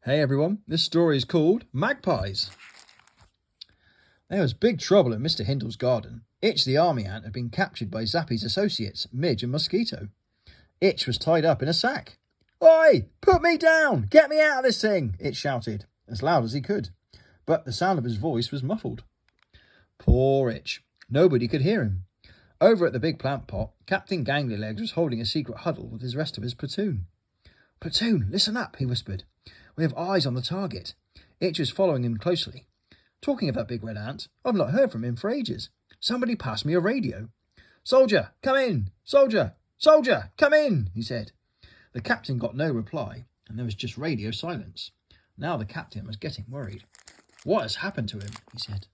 Hey everyone, this story is called Magpies. There was big trouble in Mr. Hindle's garden. Itch the army ant had been captured by Zappy's associates, Midge and Mosquito. Itch was tied up in a sack. "Oi! Put me down! Get me out of this thing!" Itch shouted, as loud as he could. But the sound of his voice was muffled. Poor Itch. Nobody could hear him. Over at the big plant pot, Captain Ganglylegs was holding a secret huddle with the rest of his platoon. "Platoon, listen up," he whispered. "We have eyes on the target." Itch was following him closely. "Talking of that big red ant, I've not heard from him for ages. Somebody pass me a radio." "Soldier, come in! Soldier! Soldier, come in!" he said. The captain got no reply, and there was just radio silence. Now the captain was getting worried. "What has happened to him?" he said.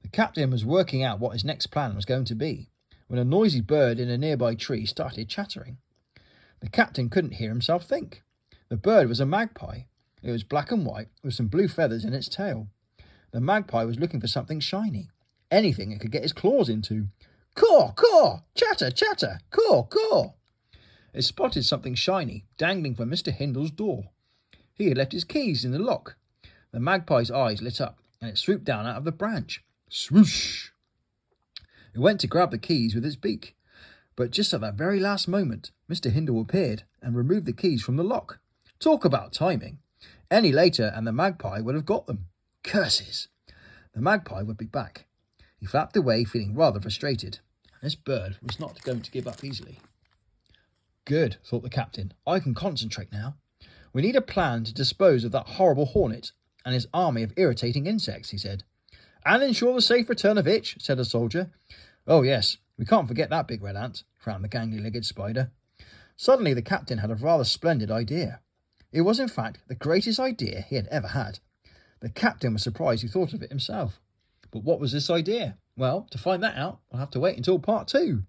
The captain was working out what his next plan was going to be, when a noisy bird in a nearby tree started chattering. The captain couldn't hear himself think. The bird was a magpie. It was black and white, with some blue feathers in its tail. The magpie was looking for something shiny, anything it could get its claws into. "Caw, caw! Chatter, chatter! Caw, caw!" It spotted something shiny dangling from Mr. Hindle's door. He had left his keys in the lock. The magpie's eyes lit up, and it swooped down out of the branch. Swoosh! It went to grab the keys with its beak. But just at that very last moment, Mr. Hindle appeared and removed the keys from the lock. Talk about timing. Any later and the magpie would have got them. Curses! The magpie would be back. He flapped away, feeling rather frustrated. This bird was not going to give up easily. Good, thought the captain. I can concentrate now. We need a plan to dispose of that horrible hornet and his army of irritating insects, he said. And ensure the safe return of Itch, said a soldier. Oh yes, we can't forget that big red ant, frowned the gangly-legged spider. Suddenly the captain had a rather splendid idea. It was in fact the greatest idea he had ever had. The captain was surprised he thought of it himself. But what was this idea? Well, to find that out, we'll have to wait until part 2.